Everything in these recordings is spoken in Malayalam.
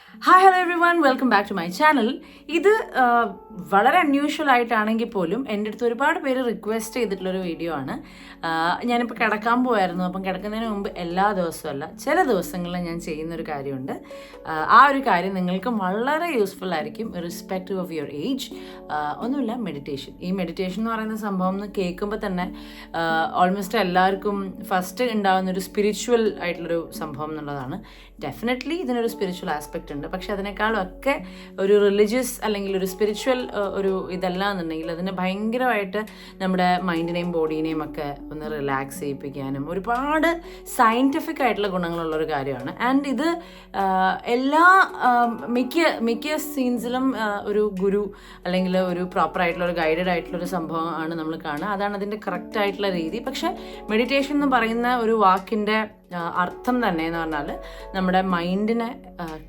Hi hello everyone, welcome back to my channel. ഇത് വളരെ അൺയൂഷ്വൽ ആയിട്ടാണെങ്കിൽ പോലും എൻ്റെ അടുത്ത് ഒരുപാട് പേര് റിക്വസ്റ്റ് ചെയ്തിട്ടുള്ളൊരു വീഡിയോ ആണ്. ഞാനിപ്പോൾ കിടക്കാൻ പോയായിരുന്നു. അപ്പം കിടക്കുന്നതിന് മുമ്പ് എല്ലാ ദിവസവും അല്ല, ചില ദിവസങ്ങളിൽ ഞാൻ ചെയ്യുന്നൊരു കാര്യമുണ്ട്. ആ ഒരു കാര്യം നിങ്ങൾക്കും വളരെ യൂസ്ഫുൾ ആയിരിക്കും, ഇറസ്പെക്റ്റീവ് ഓഫ് യുവർ ഏജ്. ഒന്നുമില്ല, മെഡിറ്റേഷൻ. ഈ മെഡിറ്റേഷൻ എന്ന് പറയുന്ന സംഭവം എന്ന് കേൾക്കുമ്പോൾ തന്നെ ഓൾമോസ്റ്റ് എല്ലാവർക്കും ഫസ്റ്റ് ഉണ്ടാകുന്നൊരു സ്പിരിച്വൽ ആയിട്ടുള്ളൊരു സംഭവം എന്നുള്ളതാണ്. ഡെഫിനറ്റ്ലി ഇതിനൊരു സ്പിരിച്വൽ ആസ്പെക്റ്റ് ഉണ്ട്, പക്ഷെ അതിനേക്കാളും ഒക്കെ ഒരു റിലീജിയസ് അല്ലെങ്കിൽ ഒരു സ്പിരിച്വൽ ഒരു ഇതല്ല എന്നുണ്ടെങ്കിൽ അതിന് ഭയങ്കരമായിട്ട് നമ്മുടെ മൈൻഡിനെയും ബോഡീനെയും ഒക്കെ ഒന്ന് റിലാക്സ് ചെയ്യിപ്പിക്കാനും ഒരുപാട് സയൻറ്റിഫിക് ആയിട്ടുള്ള ഗുണങ്ങളുള്ളൊരു കാര്യമാണ്. ആൻഡ് ഇത് എല്ലാ മിക്ക സീൻസിലും ഒരു ഗുരു അല്ലെങ്കിൽ ഒരു പ്രോപ്പർ ആയിട്ടുള്ള ഒരു ഗൈഡഡ് ആയിട്ടുള്ള ഒരു സംഭവമാണ് നമ്മൾ കാണുക. അതാണ് അതിൻ്റെ കറക്റ്റ് ആയിട്ടുള്ള രീതി. പക്ഷെ മെഡിറ്റേഷൻ എന്ന് പറയുന്ന ഒരു വാക്കിൻ്റെ അർത്ഥം തന്നെ എന്ന് പറഞ്ഞാൽ നമ്മുടെ മൈൻഡിനെ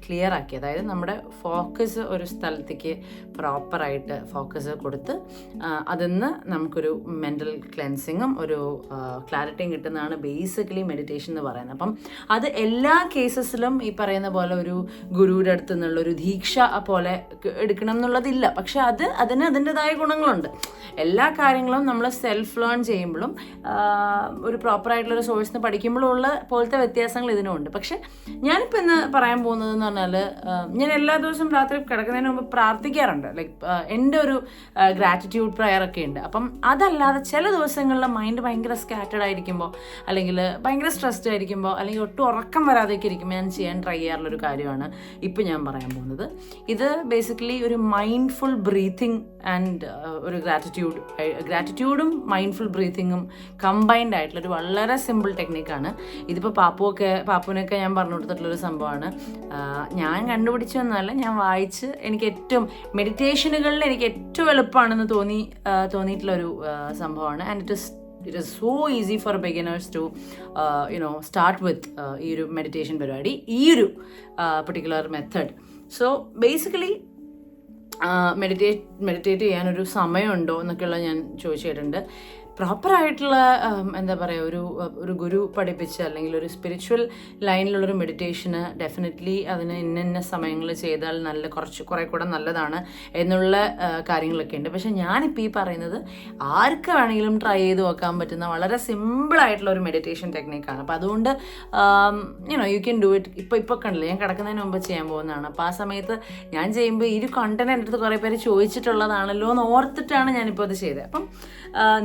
ക്ലിയർ ആക്കി, അതായത് നമ്മുടെ ഫോക്കസ് ഒരു സ്ഥലത്തേക്ക് പ്രോപ്പറായിട്ട് ഫോക്കസ് കൊടുത്ത് അതിന്ന് നമുക്കൊരു മെൻ്റൽ ക്ലെൻസിങ്ങും ഒരു ക്ലാരിറ്റിയും കിട്ടുന്നതാണ് ബേസിക്കലി മെഡിറ്റേഷൻ എന്ന് പറയുന്നത്. അപ്പം അത് എല്ലാ കേസസിലും ഈ പറയുന്ന പോലെ ഒരു ഗുരുവിൻ്റെ അടുത്ത് നിന്നുള്ളൊരു ദീക്ഷ പോലെ എടുക്കണം എന്നുള്ളതില്ല. പക്ഷെ അതിന് അതിൻ്റെതായ ഗുണങ്ങളുണ്ട്. എല്ലാ കാര്യങ്ങളും നമ്മൾ സെൽഫ് ലേൺ ചെയ്യുമ്പോഴും ഒരു പ്രോപ്പറായിട്ടുള്ളൊരു സോഴ്സിൽ നിന്ന് പഠിക്കുമ്പോഴും ഉള്ള പോലത്തെ വ്യത്യാസങ്ങൾ ഇതിനുമുണ്ട്. പക്ഷെ ഞാനിപ്പോൾ ഇന്ന് പറയാൻ പോകുന്നതെന്ന് പറഞ്ഞാൽ, ഞാൻ എല്ലാ ദിവസവും രാത്രി കിടക്കുന്നതിന് മുമ്പ് പ്രാർത്ഥിക്കാറുണ്ട്. ലൈക്ക് എൻ്റെ ഒരു ഗ്രാറ്റിറ്റ്യൂഡ് പ്രയർ ഒക്കെ ഉണ്ട്. അപ്പം അതല്ലാതെ ചില ദിവസങ്ങളിൽ മൈൻഡ് ഭയങ്കര സ്കാറ്റേഡ് ആയിരിക്കുമ്പോൾ, അല്ലെങ്കിൽ ഭയങ്കര സ്ട്രെസ്ഡ് ആയിരിക്കുമ്പോൾ, അല്ലെങ്കിൽ ഒട്ടും ഉറക്കം വരാതെയൊക്കെ ഇരിക്കുമ്പോൾ ഞാൻ ചെയ്യാൻ ട്രൈ ചെയ്യാറുള്ളൊരു കാര്യമാണ് ഇപ്പോൾ ഞാൻ പറയാൻ പോകുന്നത്. ഇത് ബേസിക്കലി ഒരു മൈൻഡ്ഫുൾ ബ്രീത്തിങ് ആൻഡ് ഒരു ഗ്രാറ്റിറ്റ്യൂഡും മൈൻഡ്ഫുൾ ബ്രീത്തിങ്ങും കമ്പൈൻഡ് ആയിട്ടുള്ളൊരു വളരെ സിമ്പിൾ ടെക്നിക്കാണ്. ഇതിപ്പോൾ പാപ്പുവിനൊക്കെ ഞാൻ പറഞ്ഞു കൊടുത്തിട്ടുള്ളൊരു സംഭവമാണ്. ഞാൻ കണ്ടുപിടിച്ചതൊന്നുമല്ല, ഞാൻ വായിച്ച് മെഡിറ്റേഷനുകളിൽ എനിക്ക് ഏറ്റവും എളുപ്പമാണെന്ന് തോന്നിയിട്ടുള്ളൊരു സംഭവമാണ്. And it is so easy for beginners to start with ഈ ഒരു മെഡിറ്റേഷൻ പരിപാടി, ഈ ഒരു particular method. So basically meditate ചെയ്യാനൊരു സമയമുണ്ടോ എന്നൊക്കെയുള്ള ഞാൻ ചോദിച്ചു കേട്ടിട്ടുണ്ട്. പ്രോപ്പറായിട്ടുള്ള എന്താ പറയുക, ഒരു ഗുരു പഠിപ്പിച്ച അല്ലെങ്കിൽ ഒരു സ്പിരിച്വൽ ലൈനിലുള്ളൊരു മെഡിറ്റേഷന് ഡെഫിനറ്റ്ലി അതിന് ഇന്ന സമയങ്ങളിൽ ചെയ്താൽ കുറേ കൂടെ നല്ലതാണ് എന്നുള്ള കാര്യങ്ങളൊക്കെ ഉണ്ട്. പക്ഷെ ഞാനിപ്പോൾ ഈ പറയുന്നത് ആർക്ക് വേണമെങ്കിലും ട്രൈ ചെയ്ത് നോക്കാൻ പറ്റുന്ന വളരെ സിമ്പിളായിട്ടുള്ള ഒരു മെഡിറ്റേഷൻ ടെക്നിക്കാണ്. അപ്പോൾ അതുകൊണ്ട് യു ക്യാൻ ഡു ഇറ്റ്. ഇപ്പോൾ കണ്ടില്ല, ഞാൻ കിടക്കുന്നതിന് മുമ്പ് ചെയ്യാൻ പോകുന്നതാണ്. അപ്പോൾ ആ സമയത്ത് ഞാൻ ചെയ്യുമ്പോൾ ഈ ഒരു കണ്ടന്റ് എൻ്റെ അടുത്ത് കുറേ പേര് ചോദിച്ചിട്ടുള്ളതാണല്ലോ എന്ന് ഓർത്തിട്ടാണ് ഞാനിപ്പോൾ അത് ചെയ്തത്. അപ്പം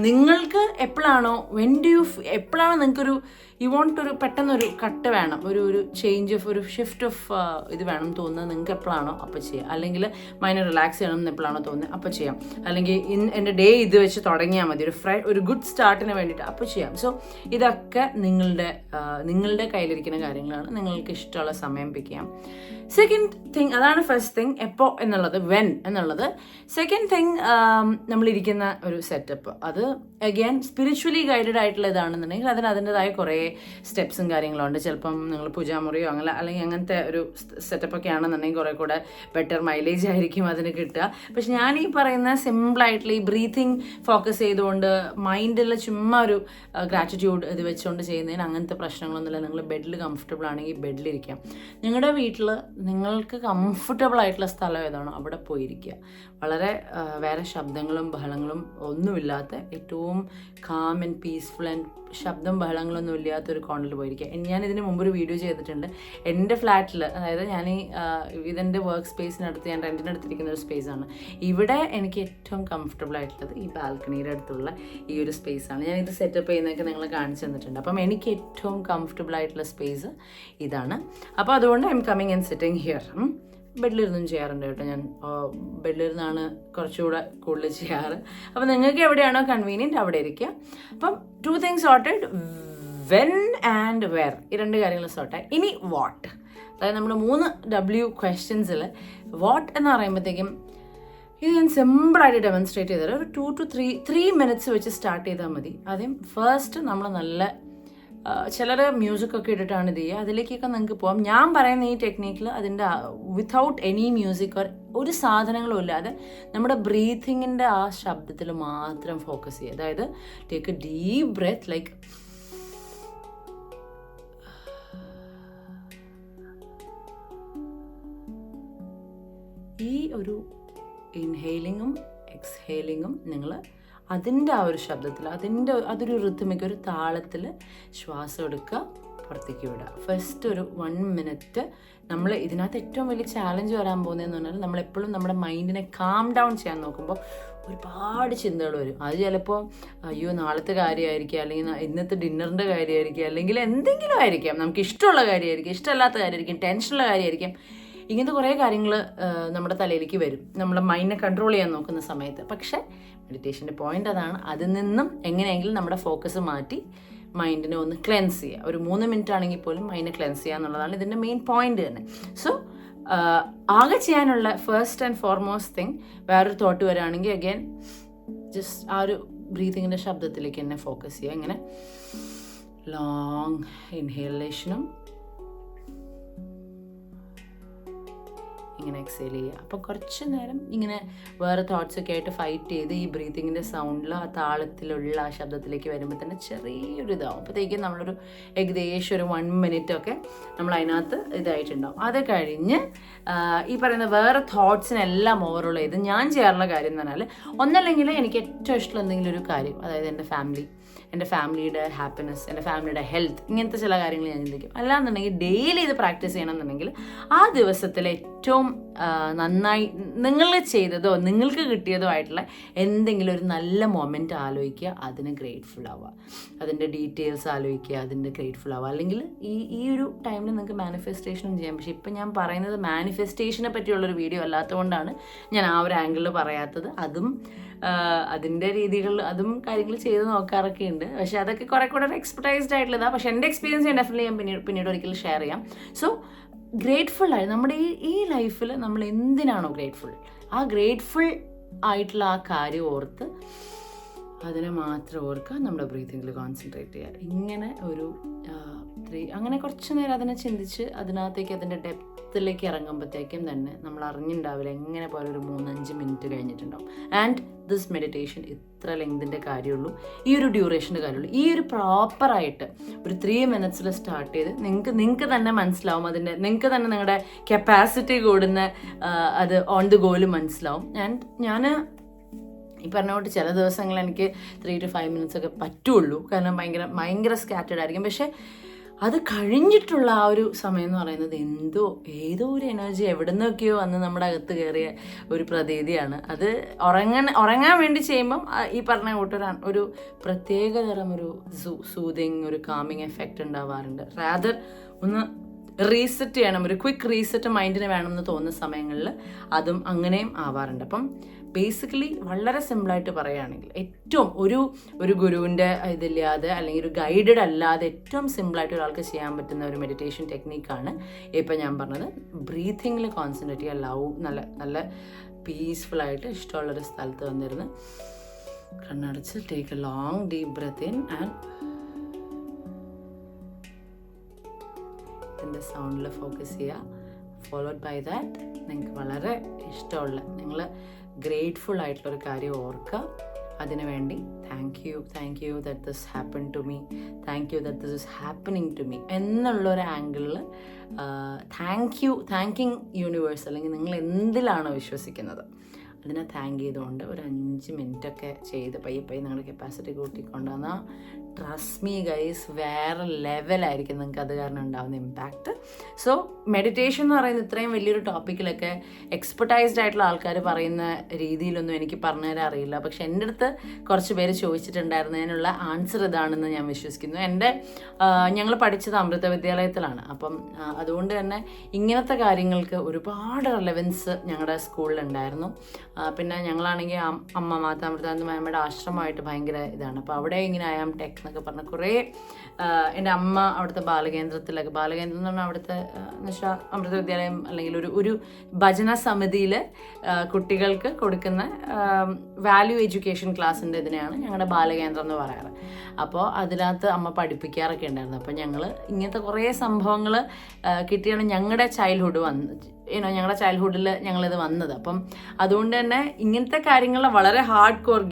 നിങ്ങൾക്ക് എപ്പോഴാണോ നിങ്ങൾക്കൊരു പെട്ടെന്നൊരു കട്ട് വേണം, ഒരു ചേഞ്ച് ഓഫ് ഒരു ഷിഫ്റ്റ് ഓഫ് ഇത് വേണം തോന്നുന്നത് നിങ്ങൾക്ക് എപ്പോഴാണോ അപ്പോൾ ചെയ്യാം. അല്ലെങ്കിൽ മൈൻഡ് റിലാക്സ് ചെയ്യണം എന്ന് എപ്പോഴാണോ തോന്നുന്നത് അപ്പോൾ ചെയ്യാം. അല്ലെങ്കിൽ എൻ്റെ ഡേ ഇത് വെച്ച് തുടങ്ങിയാൽ മതി, ഒരു ഗുഡ് സ്റ്റാർട്ടിന് വേണ്ടിയിട്ട് അപ്പോൾ ചെയ്യാം. സോ ഇതൊക്കെ നിങ്ങളുടെ കയ്യിലിരിക്കുന്ന കാര്യങ്ങളാണ്. നിങ്ങൾക്ക് ഇഷ്ടമുള്ള സമയം പിക്ക് ചെയ്യാം. സെക്കൻഡ് തിങ്, അതാണ് ഫസ്റ്റ് തിങ്, എപ്പോൾ എന്നുള്ളത്, വെൻ എന്നുള്ളത്. സെക്കൻഡ് തിങ്, നമ്മളിരിക്കുന്ന ഒരു സെറ്റപ്പ്, അത് അഗൈൻ സ്പിരിച്വലി ഗൈഡഡ് ആയിട്ടുള്ള ഇതാണെന്നുണ്ടെങ്കിൽ അതിന് അതിൻ്റെതായ കുറേ സ്റ്റെപ്സും കാര്യങ്ങളുണ്ട്. ചിലപ്പം നിങ്ങൾ പൂജാമുറിയോ അല്ലെങ്കിൽ അങ്ങനത്തെ ഒരു സെറ്റപ്പൊക്കെ ആണെന്നുണ്ടെങ്കിൽ കുറേ കൂടെ ബെറ്റർ മൈലേജ് ആയിരിക്കും അതിന് കിട്ടുക. പക്ഷെ ഞാൻ ഈ പറയുന്ന സിമ്പിളായിട്ടുള്ള ഈ ബ്രീത്തിങ് ഫോക്കസ് ചെയ്തുകൊണ്ട് മൈൻഡിൽ ചുമ്മാ ഒരു ഗ്രാറ്റിറ്റ്യൂഡ് ഇത് വെച്ചുകൊണ്ട് ചെയ്യുന്നതിന് അങ്ങനത്തെ പ്രശ്നങ്ങളൊന്നുമില്ല. നിങ്ങൾ ബെഡിൽ കംഫർട്ടബിൾ ആണെങ്കിൽ ബെഡിലിരിക്കാം. നിങ്ങളുടെ വീട്ടിൽ നിങ്ങൾക്ക് കംഫർട്ടബിൾ ആയിട്ടുള്ള സ്ഥലം ഏതാണോ അവിടെ പോയിരിക്കുക. വളരെ വേറെ ശബ്ദങ്ങളും ബഹളങ്ങളും ഒന്നുമില്ലാത്ത ഏറ്റവും കാം ആൻഡ് പീസ്ഫുൾ ആൻഡ് ശബ്ദം ബഹളങ്ങളൊന്നും ഇല്ലാത്തൊരു കോണിൽ പോയിരിക്കുക. ഞാൻ ഇതിന് മുമ്പൊരു വീഡിയോ ചെയ്തിട്ടുണ്ട്. എൻ്റെ ഫ്ലാറ്റിൽ, അതായത് ഞാൻ ഇതെൻ്റെ വർക്ക് സ്പേസിനടുത്ത് ഞാൻ റെൻറ്റിനടുത്തിരിക്കുന്ന ഒരു സ്പേസാണ്. ഇവിടെ എനിക്ക് ഏറ്റവും കംഫർട്ടബിൾ ആയിട്ടുള്ളത് ഈ ബാൽക്കണിയുടെ അടുത്തുള്ള ഈ ഒരു സ്പേസാണ്. ഞാനിത് സെറ്റപ്പ് ചെയ്യുന്നതൊക്കെ നിങ്ങൾ കാണിച്ചു തന്നിട്ടുണ്ട്. അപ്പം എനിക്ക് ഏറ്റവും കംഫർട്ടബിൾ ആയിട്ടുള്ള സ്പേസ് ഇതാണ്. അപ്പോൾ അതുകൊണ്ട് I am coming and sitting here. ബെഡിലിരുന്നും ചെയ്യാറുണ്ട് കേട്ടോ. ഞാൻ ബെഡിലിരുന്നാണ് കുറച്ചുകൂടെ കൂടുതൽ ചെയ്യാറ്. അപ്പോൾ നിങ്ങൾക്ക് എവിടെയാണോ കൺവീനിയൻറ്റ് അവിടെ ഇരിക്കുക. അപ്പം 2 things sorted, when and where, ഈ 2 കാര്യങ്ങൾ സോർട്ടായി. ഇനി വാട്ട്, അതായത് നമ്മൾ 3 W ക്വസ്റ്റ്യൻസിൽ വാട്ട് എന്ന് പറയുമ്പോഴത്തേക്കും ഇത് ഞാൻ സിമ്പിളായിട്ട് ഡെമോൺസ്ട്രേറ്റ് ചെയ്തത് ഒരു 2 to 3 minutes വെച്ച് സ്റ്റാർട്ട് ചെയ്താൽ മതി. ആദ്യം ഫസ്റ്റ് നമ്മൾ നല്ല ചിലർ മ്യൂസിക്കൊക്കെ ഇട്ടിട്ടാണ് ഇത് ചെയ്യുക. അതിലേക്കൊക്കെ നിങ്ങൾക്ക് പോകാം. ഞാൻ പറയുന്ന ഈ ടെക്നിക്കിൽ അതിൻ്റെ വിത്തൗട്ട് എനി മ്യൂസിക് ഒരു സാധനങ്ങളും ഇല്ലാതെ നമ്മുടെ ബ്രീത്തിങ്ങിൻ്റെ ആ ശബ്ദത്തിൽ മാത്രം ഫോക്കസ് ചെയ്യുക. അതായത് take a deep breath, like ഒരു ഇൻഹെയിലിങ്ങും എക്സ്ഹെയിലിങ്ങും നിങ്ങൾ അതിൻ്റെ ആ ഒരു ശബ്ദത്തിൽ അതൊരു റിഥമിക് ഒരു താളത്തിൽ ശ്വാസം എടുക്കുക, പുറത്തേക്ക് വിടുക. ഫസ്റ്റ് ഒരു 1 മിനിറ്റ് നമ്മൾ ഇതിനകത്ത് ഏറ്റവും വലിയ ചാലഞ്ച് വരാൻ പോകുന്നതെന്ന് പറഞ്ഞാൽ നമ്മളെപ്പോഴും നമ്മുടെ മൈൻഡിനെ കാം ഡൗൺ ചെയ്യാൻ നോക്കുമ്പോൾ ഒരുപാട് ചിന്തകൾ വരും. അത് ചിലപ്പോൾ അയ്യോ നാളത്തെ കാര്യമായിരിക്കും, അല്ലെങ്കിൽ ഇന്നത്തെ ഡിന്നറിൻ്റെ കാര്യമായിരിക്കും, അല്ലെങ്കിൽ എന്തെങ്കിലും ആയിരിക്കാം, നമുക്ക് ഇഷ്ടമുള്ള കാര്യമായിരിക്കും, ഇഷ്ടമല്ലാത്ത കാര്യമായിരിക്കും, ടെൻഷനുള്ള കാര്യമായിരിക്കും. ഇങ്ങനത്തെ കുറേ കാര്യങ്ങൾ നമ്മുടെ തലയിലേക്ക് വരും നമ്മുടെ മൈൻഡിനെ കൺട്രോൾ ചെയ്യാൻ നോക്കുന്ന സമയത്ത്. പക്ഷേ മെഡിറ്റേഷൻ്റെ പോയിൻ്റ് അതാണ്, അതിൽ നിന്നും എങ്ങനെയെങ്കിലും നമ്മുടെ ഫോക്കസ് മാറ്റി മൈൻഡിനെ ഒന്ന് ക്ലെൻസ് ചെയ്യുക. ഒരു 3 മിനിറ്റ് ആണെങ്കിൽ പോലും മൈൻഡിനെ ക്ലെൻസ് ചെയ്യുക എന്നുള്ളതാണ് ഇതിൻ്റെ മെയിൻ പോയിന്റ് തന്നെ. സോ ആകെ ചെയ്യാനുള്ള ഫസ്റ്റ് ആൻഡ് ഫോർമോസ്റ്റ് തിങ്, വേറൊരു തോട്ട് വരികയാണെങ്കിൽ അഗൈൻ ജസ്റ്റ് ആ ഒരു ബ്രീതിങ്ങിൻ്റെ ശബ്ദത്തിലേക്ക് തന്നെ ഫോക്കസ് ചെയ്യുക. ഇങ്ങനെ ലോങ് ഇൻഹേലേഷനും ഇങ്ങനെ എക്സേൽ ചെയ്യുക. അപ്പോൾ കുറച്ച് നേരം ഇങ്ങനെ വേറെ തോട്ട്സൊക്കെ ആയിട്ട് ഫൈറ്റ് ചെയ്ത് ഈ ബ്രീത്തിങ്ങിൻ്റെ സൗണ്ടിൽ ആ താളത്തിലുള്ള ആ ശബ്ദത്തിലേക്ക് വരുമ്പോൾ തന്നെ ചെറിയൊരു ഇതാവും. അപ്പോഴത്തേക്കും നമ്മളൊരു ഏകദേശം ഒരു 1 മിനിറ്റൊക്കെ നമ്മൾ അതിനകത്ത് ഇതായിട്ടുണ്ടാവും. അത് കഴിഞ്ഞ് ഈ പറയുന്ന വേറെ തോട്ട്സിനെല്ലാം ഓവറോൾ ചെയ്ത് ഞാൻ ചെയ്യാറുള്ള കാര്യം എന്ന് പറഞ്ഞാൽ, ഒന്നല്ലെങ്കിൽ എനിക്ക് ഏറ്റവും ഇഷ്ടമുള്ള എന്തെങ്കിലും ഒരു കാര്യം, അതായത് എൻ്റെ ഫാമിലിയുടെ ഹാപ്പിനെസ്, എൻ്റെ ഫാമിലിയുടെ ഹെൽത്ത്, ഇങ്ങനത്തെ ചില കാര്യങ്ങൾ ഞാൻ ചിന്തിക്കും. അല്ലാന്നുണ്ടെങ്കിൽ ഡെയിലി ഇത് പ്രാക്ടീസ് ചെയ്യണമെന്നുണ്ടെങ്കിൽ ആ ദിവസത്തിലെ ഏറ്റവും നന്നായി നിങ്ങൾ ചെയ്തതോ നിങ്ങൾക്ക് കിട്ടിയതോ ആയിട്ടുള്ള എന്തെങ്കിലും ഒരു നല്ല മൊമെൻ്റ് ആലോചിക്കുക, അതിന് ഗ്രേറ്റ്ഫുൾ ആവുക, അതിൻ്റെ ഡീറ്റെയിൽസ് ആലോചിക്കുക, അതിൻ്റെ ഗ്രേറ്റ്ഫുൾ ആവുക. അല്ലെങ്കിൽ ഈ ഒരു ടൈമിൽ നിങ്ങൾക്ക് മാനിഫെസ്റ്റേഷനും ചെയ്യാം. പക്ഷേ ഇപ്പം ഞാൻ പറയുന്നത് മാനിഫെസ്റ്റേഷനെ പറ്റിയുള്ളൊരു വീഡിയോ അല്ലാത്തതുകൊണ്ടാണ് ഞാൻ ആ ഒരു ആംഗിളിൽ പറയാത്തത്. അതും അതിൻ്റെ രീതികൾ, അതും കാര്യങ്ങൾ ചെയ്ത് നോക്കാറൊക്കെ ഉണ്ട്. പക്ഷേ അതൊക്കെ കുറേ കൂടെ എക്സ്പെർട്ടൈസ്ഡ് ആയിട്ടുള്ളതാണ്. പക്ഷേ എൻ്റെ എക്സ്പീരിയൻസ് ഞാൻ ഡെഫിനറ്റ്ലി ഞാൻ പിന്നീട് ഒരിക്കലും ഷെയർ ചെയ്യാം. സോ ഗ്രേറ്റ്ഫുൾ ആയി നമ്മുടെ ഈ ലൈഫിൽ നമ്മൾ എന്തിനാണോ ഗ്രേറ്റ്ഫുൾ, ആ ഗ്രേറ്റ്ഫുൾ ആയിട്ടുള്ള ആ കാര്യം ഓർത്ത് അതിനെ മാത്രം ഓർക്കുക, നമ്മുടെ ബ്രീത്തിങ്ങിൽ കോൺസെൻട്രേറ്റ് ചെയ്യുക. ഇങ്ങനെ ഒരു അങ്ങനെ കുറച്ച് നേരം അതിനെ ചിന്തിച്ച് അതിനകത്തേക്ക് അതിൻ്റെ ഡെപ്തിലേക്ക് ഇറങ്ങുമ്പോഴത്തേക്കും തന്നെ നമ്മൾ അറിഞ്ഞിട്ടുണ്ടാവില്ല എങ്ങനെ പോലെ ഒരു 3-5 മിനിറ്റ് കഴിഞ്ഞിട്ടുണ്ടാവും. ആൻഡ് ദിസ് മെഡിറ്റേഷൻ ഇത്ര ലെങ്തിൻ്റെ കാര്യമുള്ളൂ, ഈ ഒരു ഡ്യൂറേഷൻ്റെ കാര്യമുള്ളൂ. ഈ ഒരു പ്രോപ്പറായിട്ട് ഒരു 3 മിനിറ്റ്സിൽ സ്റ്റാർട്ട് ചെയ്ത് നിങ്ങൾക്ക് തന്നെ മനസ്സിലാവും, നിങ്ങൾക്ക് തന്നെ നിങ്ങളുടെ കപ്പാസിറ്റി കൂടുന്ന അത് ഓൺ ദി ഗോയിൽ മനസ്സിലാവും. ആൻഡ് ഞാൻ ഈ പറഞ്ഞ കൊണ്ട് ചില ദിവസങ്ങൾ എനിക്ക് 3 to 5 മിനിറ്റ്സ് ഒക്കെ പറ്റുള്ളൂ, കാരണം ഭയങ്കര സ്കാറ്റേഡ് ആയിരിക്കും. പക്ഷേ അത് കഴിഞ്ഞിട്ടുള്ള ആ ഒരു സമയം എന്ന് പറയുന്നത് ഏതോ ഒരു എനർജി എവിടെ നിന്നൊക്കെയോ വന്ന് നമ്മുടെ അകത്ത് കയറിയ ഒരു പ്രതീതിയാണ്. അത് ഉറങ്ങാൻ വേണ്ടി ചെയ്യുമ്പം ഈ പറഞ്ഞ കൂട്ടൊരു ഒരു പ്രത്യേകതരം ഒരു സൂതിങ്, ഒരു കാമിങ് എഫക്റ്റ് ഉണ്ടാവാറുണ്ട്. റാദർ ഒന്ന് റീസെറ്റ് ചെയ്യണം, ഒരു ക്വിക്ക് റീസെറ്റ് മൈൻഡിന് വേണമെന്ന് തോന്നുന്ന സമയങ്ങളിൽ അതും അങ്ങനെയും ആവാറുണ്ട്. അപ്പം ബേസിക്കലി വളരെ സിമ്പിളായിട്ട് പറയുകയാണെങ്കിൽ ഏറ്റവും ഒരു ഗുരുവിൻ്റെ ഇതില്ലാതെ അല്ലെങ്കിൽ ഒരു ഗൈഡഡ് അല്ലാതെ ഏറ്റവും സിമ്പിളായിട്ട് ഒരാൾക്ക് ചെയ്യാൻ പറ്റുന്ന ഒരു മെഡിറ്റേഷൻ ടെക്നീക്കാണ് ഇപ്പം ഞാൻ പറഞ്ഞത്. ബ്രീത്തിങ്ങിൽ കോൺസെൻട്രേറ്റ് ചെയ്യുക, നല്ല പീസ്ഫുള്ളായിട്ട് ഇഷ്ടമുള്ളൊരു സ്ഥലത്ത് വന്നിരുന്ന് കണ്ണടച്ച് take a long deep breath in and ഇതിൻ്റെ സൗണ്ടിൽ ഫോക്കസ് ചെയ്യുക. ഫോളോഡ് ബൈ ദാറ്റ് നിങ്ങൾക്ക് വളരെ ഇഷ്ടമുള്ള, നിങ്ങൾ ഗ്രേറ്റ്ഫുൾ ആയിട്ടുള്ളൊരു കാര്യം ഓർക്കുക. അതിനുവേണ്ടി thank you that this happen to me, thank you that this is happening to me എന്നുള്ളൊരു ആംഗിളിൽ താങ്കിങ് യൂണിവേഴ്സ്, അല്ലെങ്കിൽ നിങ്ങൾ എന്തിലാണോ വിശ്വസിക്കുന്നത് അതിനെ താങ്ക് ചെയ്തുകൊണ്ട് ഒരു 5 മിനിറ്റൊക്കെ ചെയ്ത് പയ്യെ നിങ്ങളുടെ കപ്പാസിറ്റി കൂട്ടിക്കൊണ്ടുവന്നാൽ ട്രസ്റ്റ് മീ ഗൈസ്, വേറെ ലെവലായിരിക്കും നിങ്ങൾക്ക് അത് കാരണം ഉണ്ടാകുന്ന ഇമ്പാക്റ്റ്. സോ മെഡിറ്റേഷൻ എന്ന് പറയുന്നത് ഇത്രയും വലിയൊരു ടോപ്പിക്കിലൊക്കെ എക്സ്പെർട്ടൈസ്ഡ് ആയിട്ടുള്ള ആൾക്കാർ പറയുന്ന രീതിയിലൊന്നും എനിക്ക് പറഞ്ഞുതരാൻ അറിയില്ല. പക്ഷെ എൻ്റെ അടുത്ത് കുറച്ച് പേര് ചോദിച്ചിട്ടുണ്ടായിരുന്നതിനുള്ള ആൻസർ ഇതാണെന്ന് ഞാൻ വിശ്വസിക്കുന്നു. ഞങ്ങൾ പഠിച്ചത് അമൃത വിദ്യാലയത്തിലാണ്. അപ്പം അതുകൊണ്ട് തന്നെ ഇങ്ങനത്തെ കാര്യങ്ങൾക്ക് ഒരുപാട് റെലവൻസ് ഞങ്ങളുടെ സ്കൂളിലുണ്ടായിരുന്നു. പിന്നെ ഞങ്ങളാണെങ്കിൽ അമ്മ മാതാമൃതാനന്ദമയുടെ ആശ്രമമായിട്ട് ഭയങ്കര ഇതാണ്. അപ്പോൾ അവിടെ ഇങ്ങനെ ആയാം ടെക് എന്നൊക്കെ പറഞ്ഞ കുറേ, എൻ്റെ അമ്മ അവിടുത്തെ ബാലകേന്ദ്രം എന്ന് പറഞ്ഞാൽ അവിടുത്തെ എന്നുവെച്ചാൽ അമൃത വിദ്യാലയം അല്ലെങ്കിൽ ഒരു ഭജന സമിതിയിൽ കുട്ടികൾക്ക് കൊടുക്കുന്ന വാല്യൂ എഡ്യൂക്കേഷൻ ക്ലാസ്സിൻ്റെ ഇതിനെയാണ് ഞങ്ങളുടെ ബാലകേന്ദ്രം എന്ന് പറയാറ്. അപ്പോൾ അതിനകത്ത് അമ്മ പഠിപ്പിക്കാറൊക്കെ ഉണ്ടായിരുന്നു. അപ്പോൾ ഞങ്ങൾ ഇങ്ങനത്തെ കുറേ സംഭവങ്ങൾ കിട്ടിയാണ് ഞങ്ങളുടെ ചൈൽഡ്ഹുഡ് ഞങ്ങളുടെ ചൈൽഡ്ഹുഡിൽ ഞങ്ങളിത് വന്നത്. അപ്പം അതുകൊണ്ട് തന്നെ ഇങ്ങനത്തെ കാര്യങ്ങൾ വളരെ ഹാർഡ് കോർ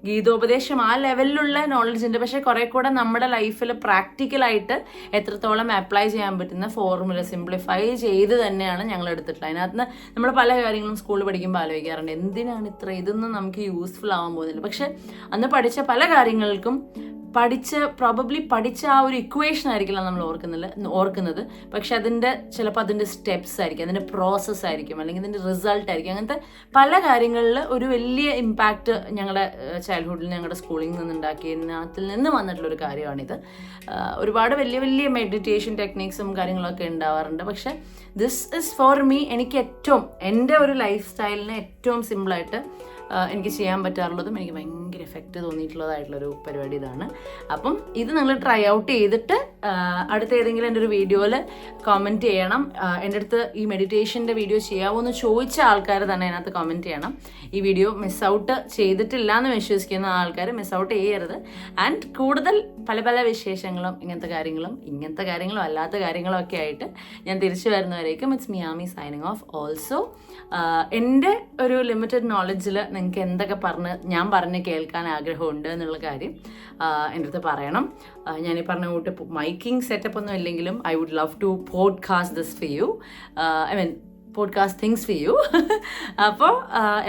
ഗീതോപദേശം ആ ലെവലിലുള്ള നോളജ് ഉണ്ട്. പക്ഷേ കുറെ കൂടെ നമ്മുടെ ലൈഫിൽ പ്രാക്ടിക്കലായിട്ട് എത്രത്തോളം അപ്ലൈ ചെയ്യാൻ പറ്റുന്ന ഫോർമുല സിംപ്ലിഫൈ ചെയ്ത് തന്നെയാണ് ഞങ്ങൾ എടുത്തിട്ടുള്ളത്. അതിനകത്ത് നമ്മൾ പല കാര്യങ്ങളും സ്കൂളിൽ പഠിക്കുമ്പോൾ ആലോചിക്കാറുണ്ട്, എന്തിനാണ് ഇതൊന്നും നമുക്ക് യൂസ്ഫുൾ ആവാൻ പോകുന്നില്ല. പക്ഷെ അന്ന് പഠിച്ച പല കാര്യങ്ങൾക്കും പ്രോബബ്ലി പഠിച്ച ആ ഒരു ഇക്വേഷൻ ആയിരിക്കില്ല നമ്മൾ ഓർക്കുന്നത്. പക്ഷെ ചിലപ്പോൾ അതിൻ്റെ സ്റ്റെപ്സ് ആയിരിക്കും, അതിൻ്റെ പ്രോസസ്സ് ആയിരിക്കും, അല്ലെങ്കിൽ അതിൻ്റെ റിസൾട്ട് ആയിരിക്കും. അങ്ങനത്തെ പല കാര്യങ്ങളിൽ ഒരു വലിയ ഇമ്പാക്റ്റ് ഞങ്ങളുടെ ചൈൽഡ്ഹുഡിൽ ഞങ്ങളുടെ സ്കൂളിൽ നിന്നുണ്ടാക്കിയതിനകത്തിൽ നിന്ന് വന്നിട്ടുള്ളൊരു കാര്യമാണിത്. ഒരുപാട് വലിയ വലിയ മെഡിറ്റേഷൻ ടെക്നിക്സും കാര്യങ്ങളൊക്കെ ഉണ്ടാവാറുണ്ട്. പക്ഷെ ദിസ് ഇസ് ഫോർ മീ, എനിക്ക് എൻ്റെ ഒരു ലൈഫ് സ്റ്റൈലിന് ഏറ്റവും സിമ്പിളായിട്ട് എനിക്ക് ചെയ്യാൻ പറ്റാറുള്ളതും എനിക്ക് ഭയങ്കര എഫക്റ്റ് തോന്നിയിട്ടുള്ളതായിട്ടുള്ളൊരു പരിപാടി ഇതാണ്. അപ്പം ഇത് നിങ്ങൾ ട്രൈ ഔട്ട് ചെയ്തിട്ട് അടുത്ത ഏതെങ്കിലും എൻ്റെ ഒരു വീഡിയോയിൽ കമൻറ്റ് ചെയ്യണം. എൻ്റെ അടുത്ത് ഈ മെഡിറ്റേഷൻ്റെ വീഡിയോ ചെയ്യാമോ എന്ന് ചോദിച്ച ആൾക്കാർ തന്നെ അതിനകത്ത് കമൻറ്റ് ചെയ്യണം. ഈ വീഡിയോ മിസ് ഔട്ട് ചെയ്തിട്ടില്ല എന്ന് വിശ്വസിക്കുന്ന ആൾക്കാർ മിസ് ഔട്ട് ചെയ്യരുത്. ആൻഡ് കൂടുതൽ പല പല വിശേഷങ്ങളും ഇങ്ങനത്തെ കാര്യങ്ങളും അല്ലാത്ത കാര്യങ്ങളും ഒക്കെ ആയിട്ട് ഞാൻ തിരിച്ചു വരുന്നവരേക്കും it's me Aami signing off. Also എൻ്റെ ഒരു ലിമിറ്റഡ് നോളജിൽ നിങ്ങൾക്ക് എന്തൊക്കെ ഞാൻ പറഞ്ഞ് കേൾക്കാൻ ആഗ്രഹമുണ്ട് എന്നുള്ള കാര്യം എൻ്റെ അടുത്ത് പറയണം. ഞാൻ ഈ പറഞ്ഞ കൂട്ട് മൈക്കിംഗ് സെറ്റപ്പ് ഒന്നും ഇല്ലെങ്കിലും I would love to podcast this for you, podcast things for you. അപ്പോൾ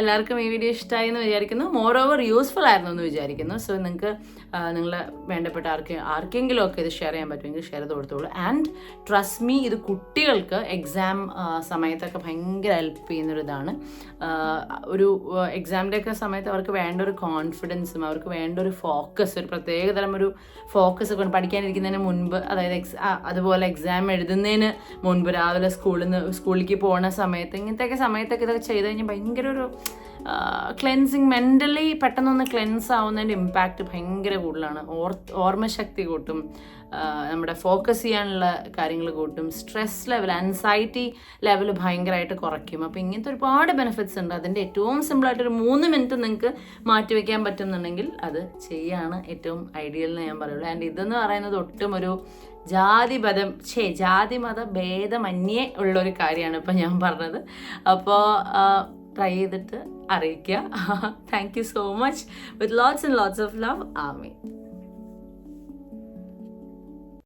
എല്ലാവർക്കും ഈ വീഡിയോ ഇഷ്ടമായി എന്ന് വിചാരിക്കുന്നു. മോർ ഓവർ യൂസ്ഫുൾ ആയിരുന്നു എന്ന് വിചാരിക്കുന്നു. സോ നിങ്ങൾക്ക് നിങ്ങളെ വേണ്ടപ്പെട്ട ആർക്കെങ്കിലും ഒക്കെ ഇത് ഷെയർ ചെയ്യാൻ പറ്റുമെങ്കിൽ ഷെയർ ചെയ്ത് കൊടുത്തോളൂ. ആൻഡ് ട്രസ്റ്റ് മീ, ഇത് കുട്ടികൾക്ക് എക്സാം സമയത്തൊക്കെ ഭയങ്കര ഹെൽപ്പ് ചെയ്യുന്നൊരിതാണ്. ഒരു എക്സാമിൻ്റെ ഒക്കെ സമയത്ത് അവർക്ക് വേണ്ട ഒരു കോൺഫിഡൻസും അവർക്ക് വേണ്ട ഒരു ഫോക്കസ്, ഒരു പ്രത്യേകതരം ഒരു ഫോക്കസ് ഒക്കെ പഠിക്കാനിരിക്കുന്നതിന് മുൻപ്, അതായത് അതുപോലെ എക്സാം എഴുതുന്നതിന് മുൻപ് രാവിലെ സ്കൂളിലേക്ക് പോകുന്ന സമയത്ത് ഇങ്ങനത്തെയൊക്കെ സമയത്തൊക്കെ ഇതൊക്കെ ചെയ്ത് കഴിഞ്ഞാൽ ഭയങ്കര ഒരു ക്ലെൻസിങ്, മെൻ്റലി പെട്ടെന്നൊന്ന് ക്ലെൻസ് ആവുന്നതിൻ്റെ ഇമ്പാക്റ്റ് ഭയങ്കര കൂടുതലാണ്. ഓർമ്മശക്തി കൂട്ടും, നമ്മുടെ ഫോക്കസ് ചെയ്യാനുള്ള കാര്യങ്ങൾ കൂട്ടും, സ്ട്രെസ് ലെവൽ, ആൻസൈറ്റി ലെവൽ ഭയങ്കരമായിട്ട് കുറയ്ക്കും. അപ്പോൾ ഇങ്ങനത്തെ ഒരുപാട് ബെനിഫിറ്റ്സ് ഉണ്ട്. അതിൻ്റെ ഏറ്റവും സിമ്പിളായിട്ടൊരു 3 മിനിറ്റ് നിങ്ങൾക്ക് മാറ്റിവെക്കാൻ പറ്റുന്നുണ്ടെങ്കിൽ അത് ചെയ്യാണ് ഏറ്റവും ഐഡിയൽ എന്ന് ഞാൻ പറയുള്ളൂ. ആൻഡ് ഇതെന്ന് പറയുന്നത് ഒട്ടും ഒരു ജാതി മത ഭേദമന്യേ ഉള്ളൊരു കാര്യമാണ് ഇപ്പം ഞാൻ പറഞ്ഞത്. അപ്പോൾ ട്രൈ ചെയ്തിട്ട് അറിയിക്കുക. Thank you so much. With lots and lots of love, Ami.